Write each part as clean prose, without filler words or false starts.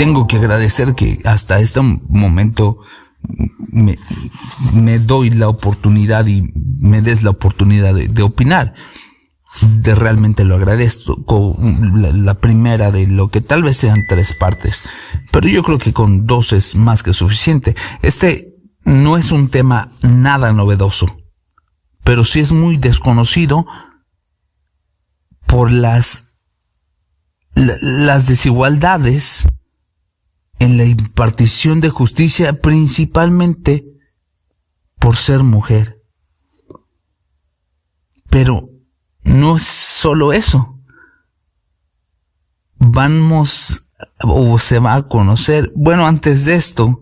tengo que agradecer que hasta este momento me doy la oportunidad y me des la oportunidad de opinar. Realmente lo agradezco. La primera de lo que tal vez sean 3 partes, pero yo creo que con 2 es más que suficiente. Este no es un tema nada novedoso, pero sí es muy desconocido por las desigualdades en la impartición de justicia, principalmente por ser mujer. Pero no es solo eso. Se va a conocer, antes de esto,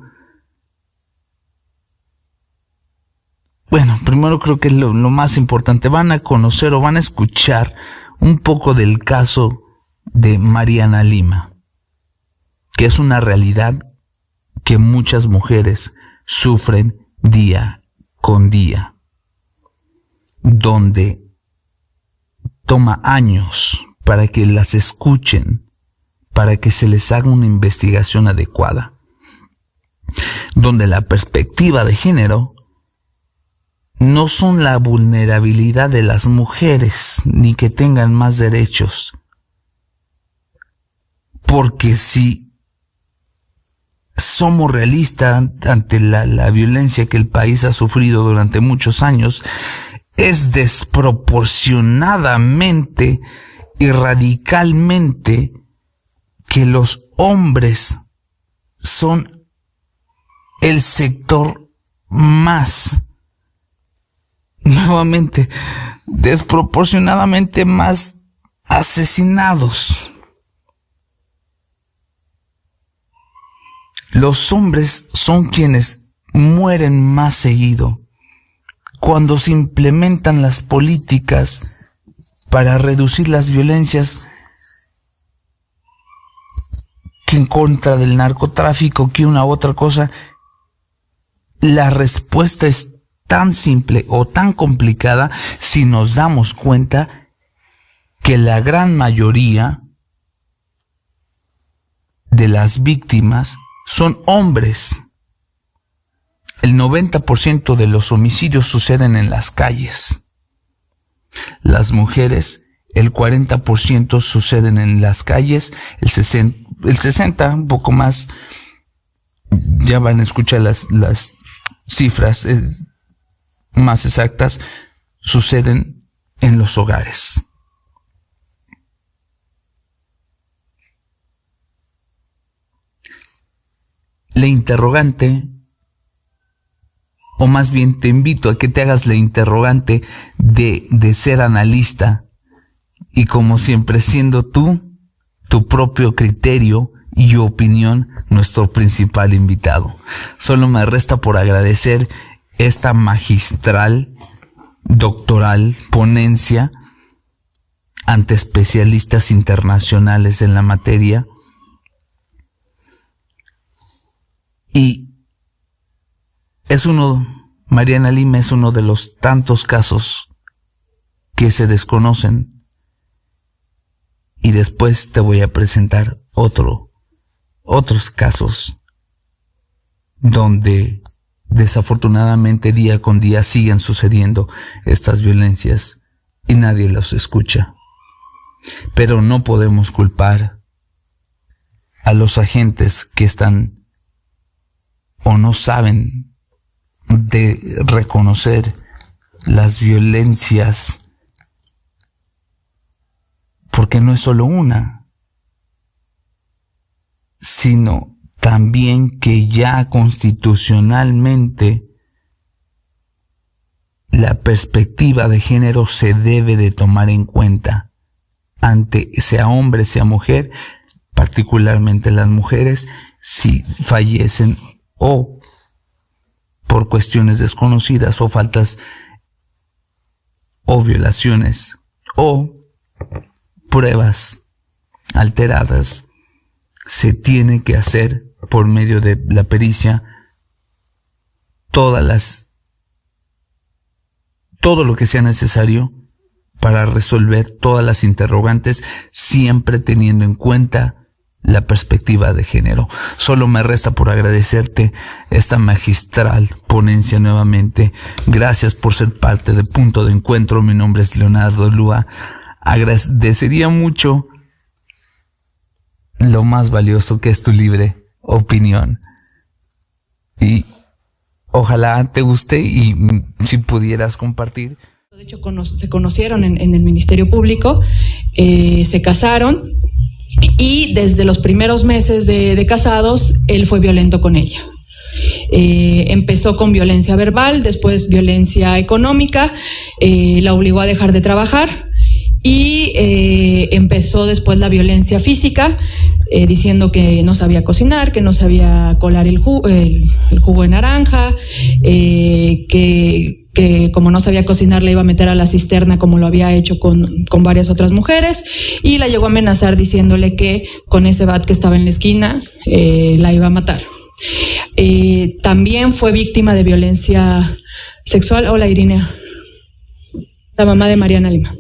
primero creo que es lo más importante, van a conocer o van a escuchar un poco del caso de Mariana Lima, que es una realidad que muchas mujeres sufren día con día, donde toma años para que las escuchen, para que se les haga una investigación adecuada, donde la perspectiva de género no son la vulnerabilidad de las mujeres, ni que tengan más derechos, porque si somos realistas ante la violencia que el país ha sufrido durante muchos años, es desproporcionadamente y radicalmente que los hombres son el sector más, nuevamente, desproporcionadamente más asesinados. Los hombres son quienes mueren más seguido cuando se implementan las políticas para reducir las violencias que en contra del narcotráfico, que una u otra cosa. La respuesta es tan simple o tan complicada si nos damos cuenta que la gran mayoría de las víctimas son hombres. El 90% de los homicidios suceden en las calles. Las mujeres, el 40% suceden en las calles, el 60%, un poco más, ya van a escuchar las cifras más exactas, suceden en los hogares. La interrogante, o más bien te invito a que te hagas la interrogante de ser analista y, como siempre, siendo tú, tu propio criterio y opinión, nuestro principal invitado. Solo me resta por agradecer esta magistral, doctoral ponencia ante especialistas internacionales en la materia. Y Mariana Lima es uno de los tantos casos que se desconocen. Y después te voy a presentar otros casos donde desafortunadamente día con día siguen sucediendo estas violencias y nadie los escucha. Pero no podemos culpar a los agentes que están o no saben de reconocer las violencias, porque no es solo una, sino también que ya constitucionalmente la perspectiva de género se debe de tomar en cuenta ante, sea hombre, sea mujer, particularmente las mujeres, si fallecen o por cuestiones desconocidas o faltas o violaciones o pruebas alteradas, se tiene que hacer por medio de la pericia todo lo que sea necesario para resolver todas las interrogantes, siempre teniendo en cuenta la perspectiva de género. Solo me resta por agradecerte esta magistral ponencia nuevamente. Gracias por ser parte de Punto de Encuentro. Mi nombre es Leonardo Lua. Agradecería mucho lo más valioso que es tu libre opinión. Y ojalá te guste y si pudieras compartir. De hecho, se conocieron en el Ministerio Público, se casaron. Y desde los primeros meses de casados, él fue violento con ella. Empezó con violencia verbal, después violencia económica, la obligó a dejar de trabajar y empezó después la violencia física, diciendo que no sabía cocinar, que no sabía colar el jugo de naranja, que como no sabía cocinar le iba a meter a la cisterna como lo había hecho con varias otras mujeres, y la llegó a amenazar diciéndole que con ese bat que estaba en la esquina la iba a matar. También fue víctima de violencia sexual. Hola, Irinea, la mamá de Mariana Lima.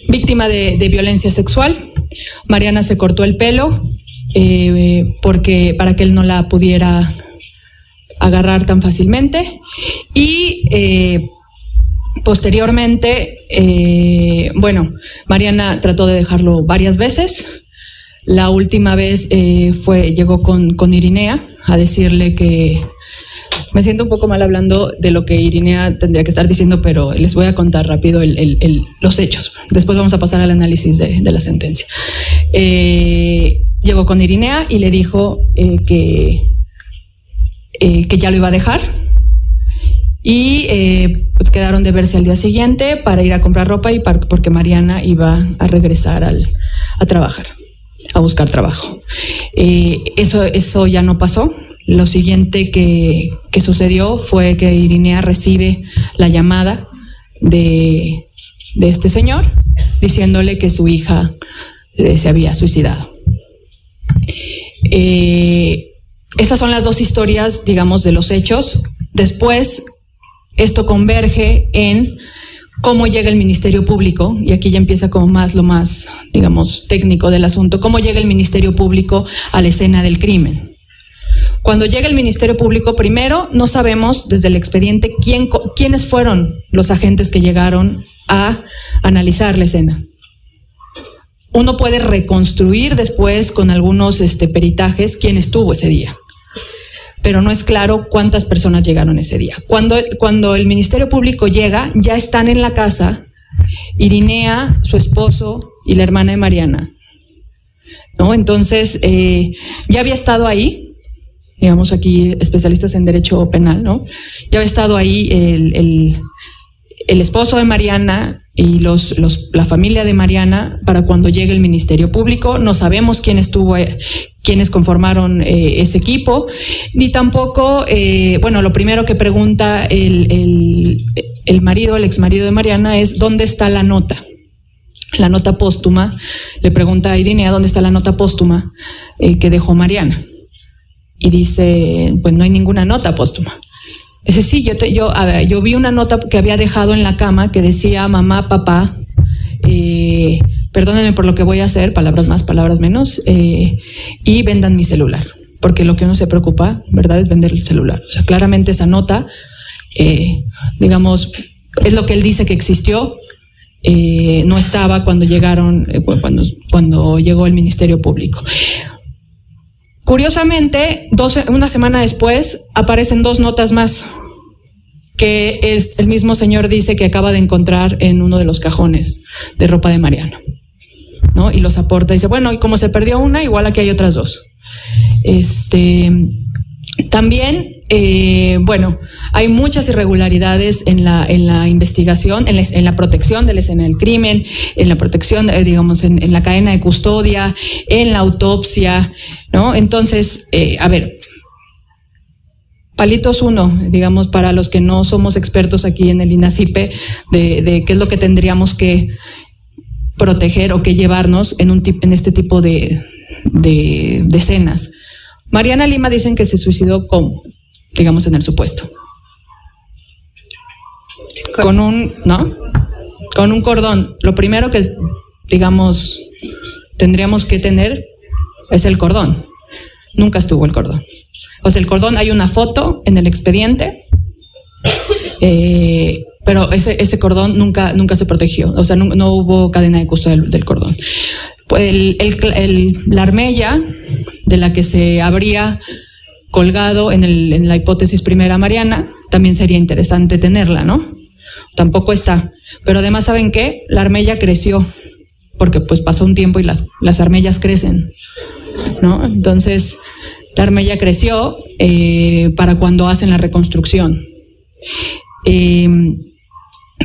Víctima de violencia sexual. Mariana se cortó el pelo para que él no la pudiera agarrar tan fácilmente, y posteriormente, Mariana trató de dejarlo varias veces. La última vez llegó con Irinea a decirle que... Me siento un poco mal hablando de lo que Irinea tendría que estar diciendo, pero les voy a contar rápido los hechos. Después vamos a pasar al análisis de la sentencia. Llegó con Irinea y le dijo que ya lo iba a dejar. Y pues quedaron de verse al día siguiente para ir a comprar ropa y porque Mariana iba a regresar a trabajar, a buscar trabajo. Eso ya no pasó. Lo siguiente que sucedió fue que Irinea recibe la llamada de este señor diciéndole que su hija se había suicidado. Estas son las dos historias, digamos, de los hechos. Después, esto converge en cómo llega el Ministerio Público, y aquí ya empieza como lo más, digamos, técnico del asunto, cómo llega el Ministerio Público a la escena del crimen. Cuando llega el Ministerio Público, primero no sabemos desde el expediente quiénes fueron los agentes que llegaron a analizar la escena. Uno puede reconstruir después con algunos peritajes quién estuvo ese día, pero no es claro cuántas personas llegaron ese día. Cuando el Ministerio Público llega, ya están en la casa Irinea, su esposo y la hermana de Mariana, ¿no? Entonces, ya había estado ahí. Digamos aquí especialistas en derecho penal, ¿no? Ya había estado ahí el esposo de Mariana y la familia de Mariana para cuando llegue el Ministerio Público. No sabemos quiénes conformaron ese equipo, ni tampoco, lo primero que pregunta el exmarido de Mariana es ¿dónde está la nota? La nota póstuma. Le pregunta a Irinea dónde está la nota póstuma que dejó Mariana. Y dice, pues no hay ninguna nota póstuma. Dice, sí, yo vi una nota que había dejado en la cama que decía, mamá, papá, perdónenme por lo que voy a hacer, palabras más, palabras menos, y vendan mi celular. Porque lo que uno se preocupa, ¿verdad?, es vender el celular. O sea, claramente esa nota, digamos, es lo que él dice que existió, no estaba cuando cuando llegó el Ministerio Público. Curiosamente, una semana después aparecen dos notas más que el mismo señor dice que acaba de encontrar en uno de los cajones de ropa de Mariana, ¿no? Y los aporta. Dice, bueno, y como se perdió una, igual aquí hay otras dos. También, hay muchas irregularidades en la investigación, en la protección de la escena del crimen, en la protección, en la cadena de custodia, en la autopsia, ¿no? Entonces, palitos uno, digamos, para los que no somos expertos aquí en el INACIPE, de qué es lo que tendríamos que proteger o que llevarnos en este tipo de escenas. Mariana Lima dicen que se suicidó ¿cómo? Digamos en el supuesto. Con un cordón. Lo primero que, digamos, tendríamos que tener es el cordón. Nunca estuvo el cordón. O sea, el cordón, hay una foto en el expediente, pero ese cordón nunca se protegió. O sea, no hubo cadena de custodia del cordón. Pues la armella de la que se habría colgado en la hipótesis primera Mariana, también sería interesante tenerla, ¿no? Tampoco está. Pero además, ¿saben qué? La armella creció, porque pues pasó un tiempo y las armellas crecen, ¿no? Entonces, la armella creció para cuando hacen la reconstrucción.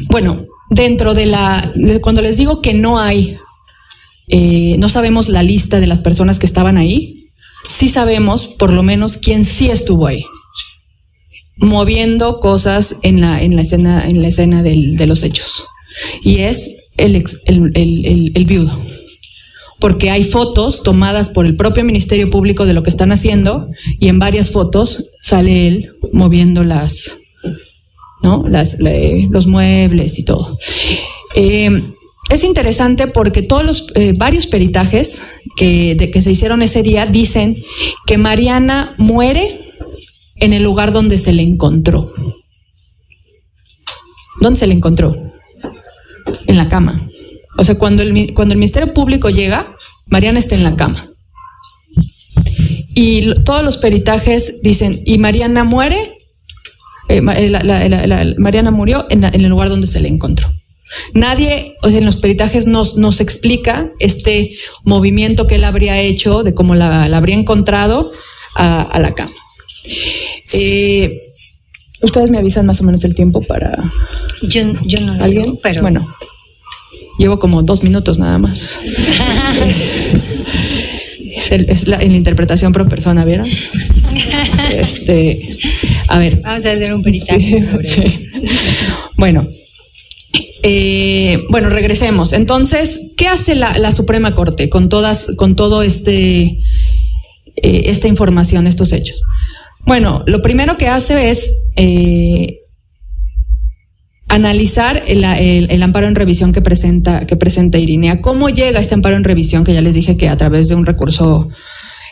Bueno, dentro cuando les digo que no sabemos la lista de las personas que estaban ahí, sí sabemos por lo menos quién sí estuvo ahí, moviendo cosas en la escena de los hechos, y es el viudo, porque hay fotos tomadas por el propio Ministerio Público de lo que están haciendo, y en varias fotos sale él moviendo los muebles y todo. Es interesante porque todos los varios peritajes que se hicieron ese día dicen que Mariana muere en el lugar donde se le encontró. ¿Dónde se le encontró? En la cama. O sea, cuando el Ministerio Público llega, Mariana está en la cama. Y todos los peritajes dicen, y Mariana muere, Mariana murió en el lugar donde se le encontró. Nadie, o sea, en los peritajes nos explica este movimiento que él habría hecho, de cómo la habría encontrado a la cama. Ustedes me avisan más o menos el tiempo para... Yo no lo ¿alguien? Digo, pero... Bueno, llevo como 2 minutos nada más. Es la interpretación pro persona, ¿vieron? A ver. Vamos a hacer un peritaje sobre sí. Bueno, regresemos. Entonces, ¿qué hace la Suprema Corte con todo esta información, estos hechos? Bueno, lo primero que hace es analizar el amparo en revisión que presenta Irinea. ¿Cómo llega este amparo en revisión? Que ya les dije que a través de un recurso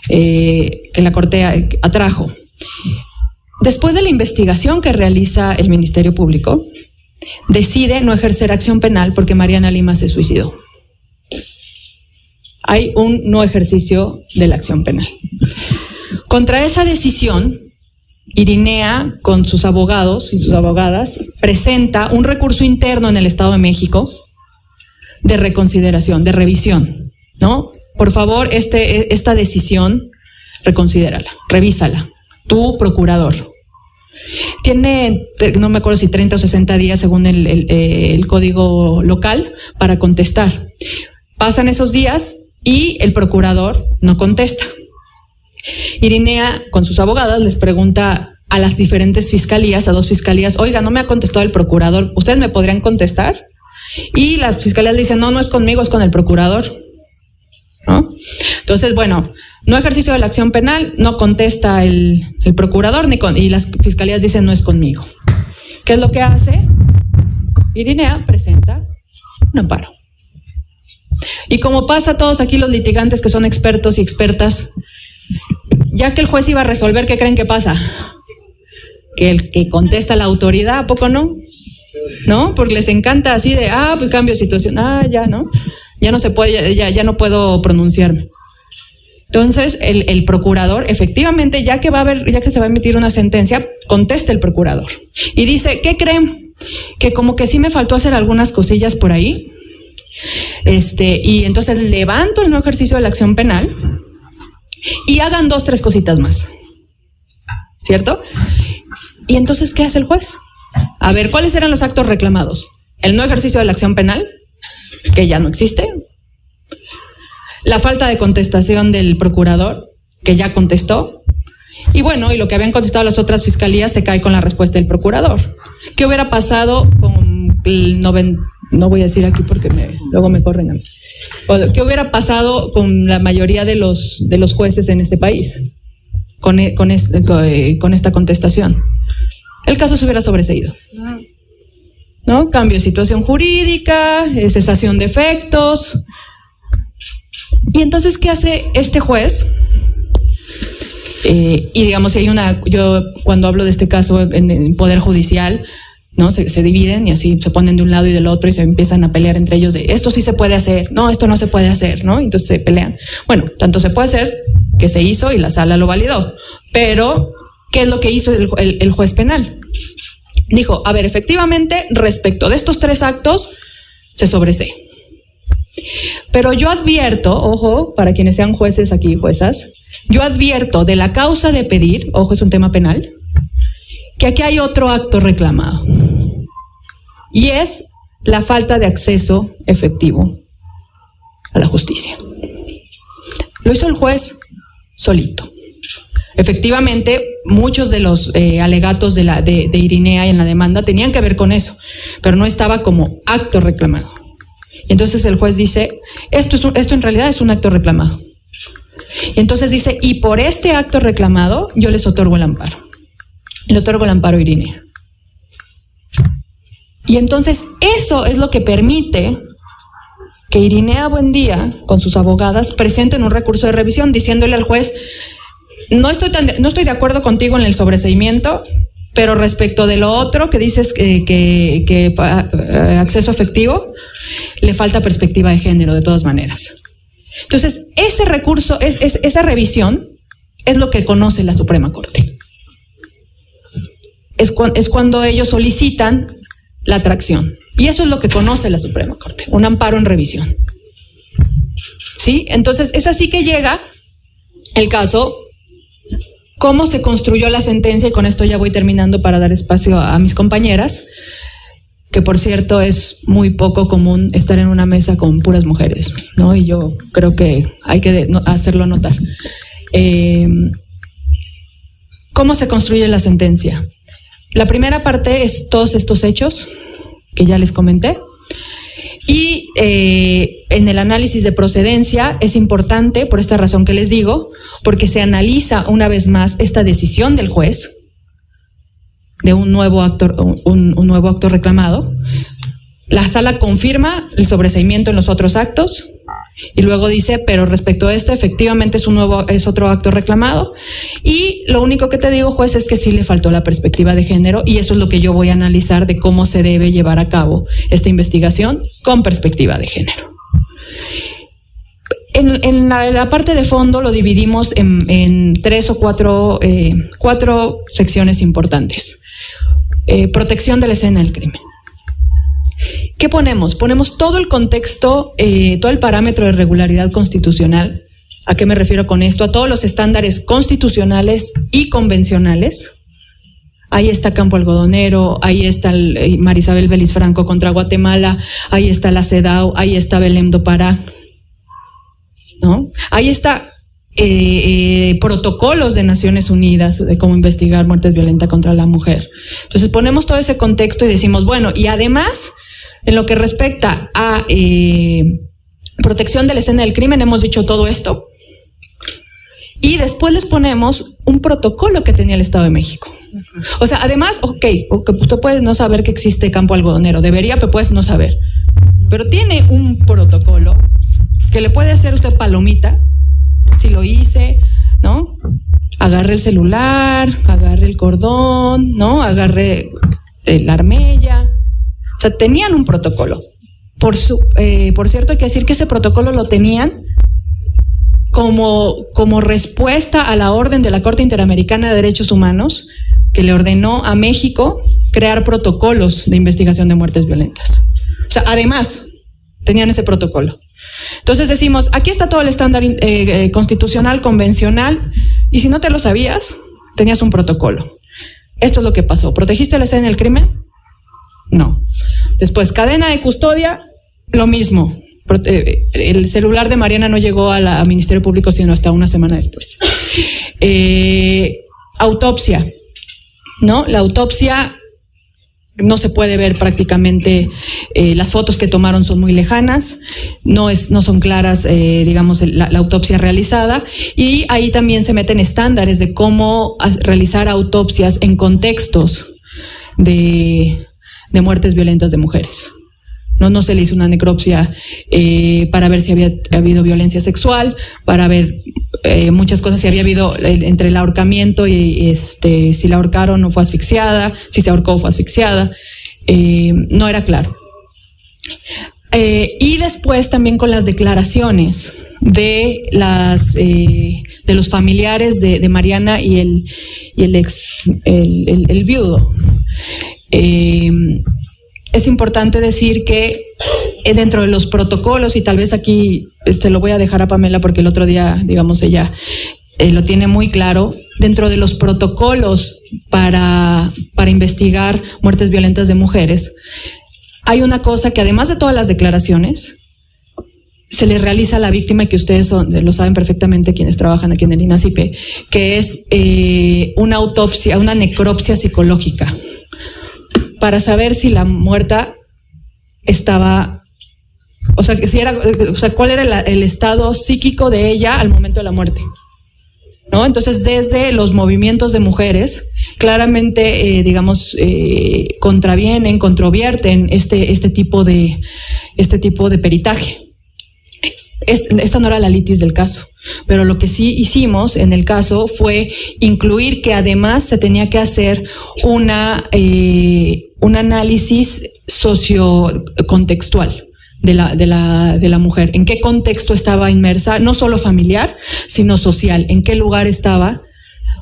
que la Corte atrajo. Después de la investigación que realiza el Ministerio Público, decide no ejercer acción penal porque Mariana Lima se suicidó. Hay un no ejercicio de la acción penal. Contra esa decisión, Irinea, con sus abogados y sus abogadas, presenta un recurso interno en el Estado de México de reconsideración, de revisión, ¿no? Por favor, esta decisión, reconsidérala, revísala. Tu procurador. Tiene, no me acuerdo si 30 o 60 días según el código local para contestar. Pasan esos días y el procurador no contesta. Irinea, con sus abogadas, les pregunta a las diferentes fiscalías, a 2 fiscalías, oiga, no me ha contestado el procurador, ¿ustedes me podrían contestar? Y las fiscalías dicen, no es conmigo, es con el procurador, ¿no? Entonces, bueno, no ejercicio de la acción penal, no contesta el procurador, y las fiscalías dicen, no es conmigo. ¿Qué es lo que hace? Irinea presenta un amparo. Y como pasa a todos aquí los litigantes que son expertos y expertas, ya que el juez iba a resolver, ¿qué creen que pasa? Que el que contesta la autoridad, ¿a poco no? ¿No? Porque les encanta así de, pues cambio de situación, ya, ¿no? Ya no se puede, ya no puedo pronunciarme. Entonces, el procurador, efectivamente, ya que se va a emitir una sentencia, contesta el procurador. Y dice, ¿qué creen? Que como que sí me faltó hacer algunas cosillas por ahí. Y entonces levanto el no ejercicio de la acción penal y hagan 2, 3 cositas más. ¿Cierto? Y entonces, ¿qué hace el juez? A ver, ¿cuáles eran los actos reclamados? El no ejercicio de la acción penal, que ya no existe. La falta de contestación del procurador, que ya contestó. Y bueno, y lo que habían contestado las otras fiscalías se cae con la respuesta del procurador. ¿Qué hubiera pasado con el no voy a decir aquí porque luego me corren a mí. ¿O qué hubiera pasado con la mayoría de los jueces en este país con esta contestación? El caso se hubiera sobreseído, ¿no? Cambio de situación jurídica, cesación de efectos. Y entonces, ¿qué hace este juez? Y digamos, si hay yo cuando hablo de este caso en el Poder Judicial, ¿no? Se dividen y así se ponen de un lado y del otro y se empiezan a pelear entre ellos de esto sí se puede hacer, no, esto no se puede hacer, ¿no? Entonces se pelean. Bueno, tanto se puede hacer que se hizo y la sala lo validó, pero ¿qué es lo que hizo el juez penal? Dijo, a ver, efectivamente, respecto de estos 3 actos, se sobresee. Pero yo advierto, ojo, para quienes sean jueces aquí, juezas, yo advierto de la causa de pedir, ojo, es un tema penal, que aquí hay otro acto reclamado. Y es la falta de acceso efectivo a la justicia. Lo hizo el juez solito. Efectivamente, muchos de los alegatos de Irinea en la demanda tenían que ver con eso, pero no estaba como acto reclamado. Y entonces el juez dice, esto en realidad es un acto reclamado. Y entonces dice, y por este acto reclamado yo les otorgo el amparo. Le otorgo el amparo a Irinea. Y entonces eso es lo que permite que Irinea Buendía, con sus abogadas, presenten un recurso de revisión diciéndole al juez, no estoy de acuerdo contigo en el sobreseimiento, pero respecto de lo otro que dices que acceso efectivo, le falta perspectiva de género de todas maneras. Entonces, ese recurso, esa revisión, es lo que conoce la Suprema Corte. Es cuando ellos solicitan la atracción. Y eso es lo que conoce la Suprema Corte, un amparo en revisión. ¿Sí? Entonces, es así que llega el caso, cómo se construyó la sentencia, y con esto ya voy terminando para dar espacio a mis compañeras, que por cierto es muy poco común estar en una mesa con puras mujeres, ¿no? Y yo creo que hay que hacerlo notar. ¿Cómo se construye la sentencia? La primera parte es todos estos hechos que ya les comenté. Y en el análisis de procedencia es importante, por esta razón que les digo, porque se analiza una vez más esta decisión del juez de un nuevo acto reclamado. La sala confirma el sobreseimiento en los otros actos y luego dice, pero respecto a este, efectivamente es otro acto reclamado. Y lo único que te digo, juez, es que sí le faltó la perspectiva de género, y eso es lo que yo voy a analizar de cómo se debe llevar a cabo esta investigación con perspectiva de género. En la parte de fondo lo dividimos en 3 o 4 secciones importantes. Protección de la escena del crimen. ¿Qué ponemos? Ponemos todo el contexto, todo el parámetro de regularidad constitucional. ¿A qué me refiero con esto? A todos los estándares constitucionales y convencionales. Ahí está Campo Algodonero, ahí está Marisabel Vélez Franco contra Guatemala, ahí está la CEDAW, ahí está Belém do Pará, ¿no? Ahí está protocolos de Naciones Unidas de cómo investigar muertes violentas contra la mujer. Entonces ponemos todo ese contexto y decimos, bueno, y además, en lo que respecta a protección de la escena del crimen, hemos dicho todo esto. Y después les ponemos un protocolo que tenía el Estado de México. O sea, además, usted puede no saber que existe Campo Algodonero, debería, pero puedes no saber. Pero tiene un protocolo que le puede hacer usted palomita, si lo hice, ¿no? Agarre el celular, agarre el cordón, ¿no? Agarre la armella. O sea, tenían un protocolo. Por cierto, hay que decir que ese protocolo lo tenían como respuesta a la orden de la Corte Interamericana de Derechos Humanos, que le ordenó a México crear protocolos de investigación de muertes violentas. O sea, además, tenían ese protocolo. Entonces decimos, aquí está todo el estándar constitucional, convencional, y si no te lo sabías, tenías un protocolo. Esto es lo que pasó. ¿Protegiste la escena del crimen? No. Después, cadena de custodia, lo mismo. El celular de Mariana no llegó al Ministerio Público sino hasta una semana después. Autopsia, ¿no? La autopsia no se puede ver prácticamente, las fotos que tomaron son muy lejanas, no son claras, digamos, la autopsia realizada, y ahí también se meten estándares de cómo realizar autopsias en contextos de muertes violentas de mujeres. No se le hizo una necropsia para ver si había habido violencia sexual, para ver muchas cosas, si había habido entre el ahorcamiento y si la ahorcaron o fue asfixiada, si se ahorcó o fue asfixiada, no era claro. Y después también con las declaraciones de los familiares de Mariana y el viudo. Es importante decir que dentro de los protocolos, y tal vez aquí te lo voy a dejar a Pamela porque el otro día, digamos, ella lo tiene muy claro, dentro de los protocolos para investigar muertes violentas de mujeres, hay una cosa que además de todas las declaraciones, se le realiza a la víctima, y que ustedes lo saben perfectamente quienes trabajan aquí en el INACIPE, que es una autopsia, una necropsia psicológica, para saber si la muerta estaba, cuál era el estado psíquico de ella al momento de la muerte, ¿no? Entonces, desde los movimientos de mujeres, claramente, controvierten este tipo de peritaje. Esta no era la litis del caso, pero lo que sí hicimos en el caso fue incluir que además se tenía que hacer un análisis sociocontextual de la mujer, en qué contexto estaba inmersa, no solo familiar, sino social, en qué lugar estaba.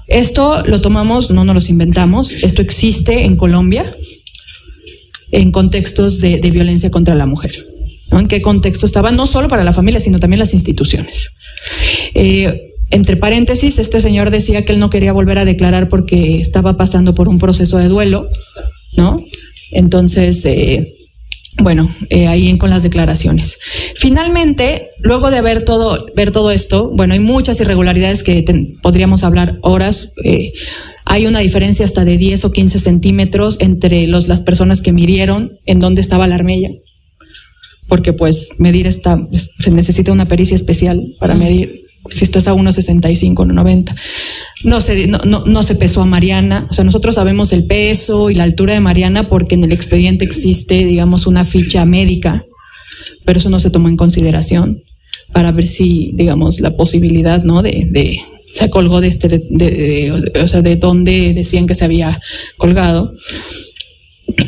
Esto lo tomamos, no nos los inventamos, esto existe en Colombia en contextos de violencia contra la mujer, ¿no? En qué contexto estaba, no solo para la familia, sino también las instituciones. Entre paréntesis, este señor decía que él no quería volver a declarar porque estaba pasando por un proceso de duelo, ¿no? Entonces, ahí con las declaraciones. Finalmente, luego de ver todo esto, hay muchas irregularidades que podríamos hablar horas. Hay una diferencia hasta de 10 o 15 centímetros entre las personas que midieron en dónde estaba la armella, porque pues medir se necesita una pericia especial para medir. Si estás a 1.65, 1.90. No se pesó a Mariana. O sea, nosotros sabemos el peso y la altura de Mariana porque en el expediente existe, digamos, una ficha médica, pero eso no se tomó en consideración para ver si, digamos, la posibilidad, ¿no? Se colgó de dónde decían que se había colgado.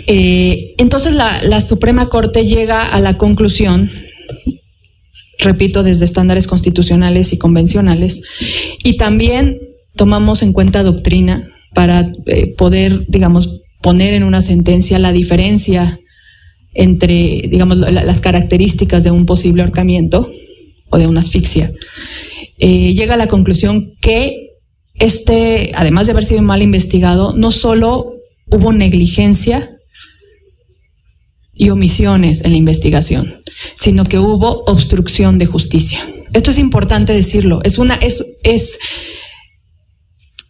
Entonces la Suprema Corte llega a la conclusión, repito, desde estándares constitucionales y convencionales, y también tomamos en cuenta doctrina para poder, digamos, poner en una sentencia la diferencia entre, digamos, las características de un posible ahorcamiento o de una asfixia. Llega a la conclusión que además de haber sido mal investigado, no solo hubo negligencia y omisiones en la investigación, sino que hubo obstrucción de justicia. Esto es importante decirlo.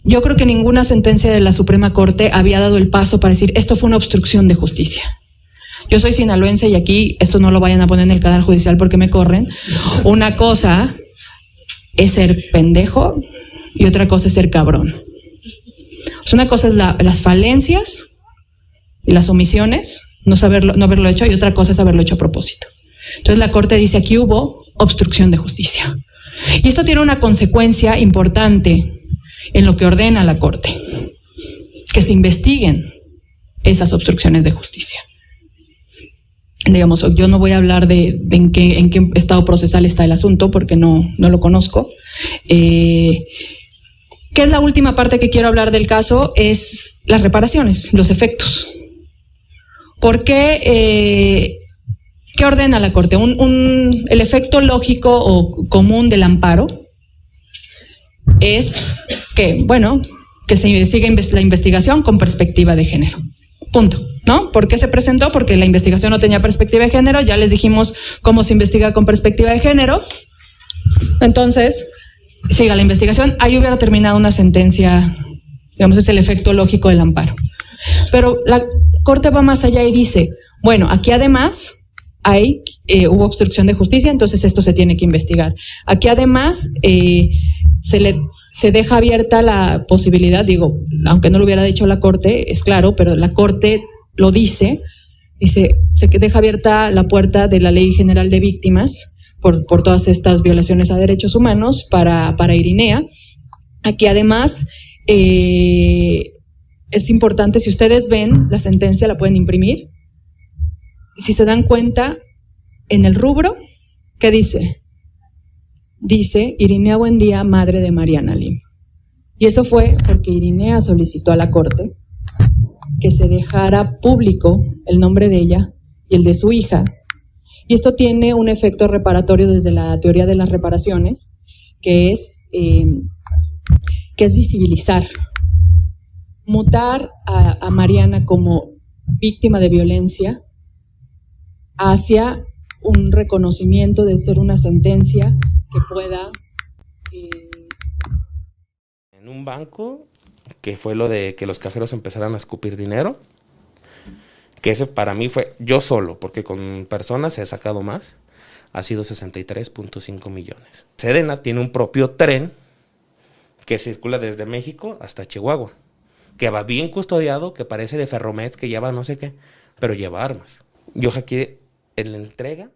Yo creo que ninguna sentencia de la Suprema Corte había dado el paso para decir esto fue una obstrucción de justicia. Yo soy sinaloense y aquí esto no lo vayan a poner en el canal judicial porque me corren. Una cosa es ser pendejo y otra cosa es ser cabrón. Una cosa es las falencias y las omisiones, no haberlo hecho, y otra cosa es haberlo hecho a propósito. Entonces la Corte dice aquí hubo obstrucción de justicia. Y esto tiene una consecuencia importante en lo que ordena la Corte, que se investiguen esas obstrucciones de justicia. Digamos, yo no voy a hablar de en qué estado procesal está el asunto porque no lo conozco. ¿Qué es la última parte que quiero hablar del caso? Es las reparaciones, los efectos. ¿Por qué? ¿Qué ordena la Corte? El efecto lógico o común del amparo es que se investigue la investigación con perspectiva de género. Punto, ¿no? ¿Por qué se presentó? Porque la investigación no tenía perspectiva de género. Ya les dijimos cómo se investiga con perspectiva de género. Entonces, siga la investigación. Ahí hubiera terminado una sentencia, digamos, es el efecto lógico del amparo. Pero Corte va más allá y dice, bueno, aquí además hubo obstrucción de justicia, entonces esto se tiene que investigar. Aquí además se deja abierta la posibilidad, digo, aunque no lo hubiera dicho la Corte, es claro, pero la Corte lo dice, se deja abierta la puerta de la Ley General de Víctimas por todas estas violaciones a derechos humanos para Irinea. Aquí además es importante, si ustedes ven la sentencia, la pueden imprimir. Si se dan cuenta, en el rubro, ¿qué dice? Dice Irinea Buendía, madre de Mariana Lim. Y eso fue porque Irinea solicitó a la Corte que se dejara público el nombre de ella y el de su hija. Y esto tiene un efecto reparatorio desde la teoría de las reparaciones, que es visibilizar, mutar a Mariana como víctima de violencia hacia un reconocimiento de ser una sentencia que pueda... En un banco, que fue lo de que los cajeros empezaran a escupir dinero, que ese para mí fue yo solo, porque con personas he sacado más, ha sido 63.5 millones. Sedena tiene un propio tren que circula desde México hasta Chihuahua, que va bien custodiado, que parece de Ferromex, que lleva no sé qué, pero lleva armas. Yo hackeé en la entrega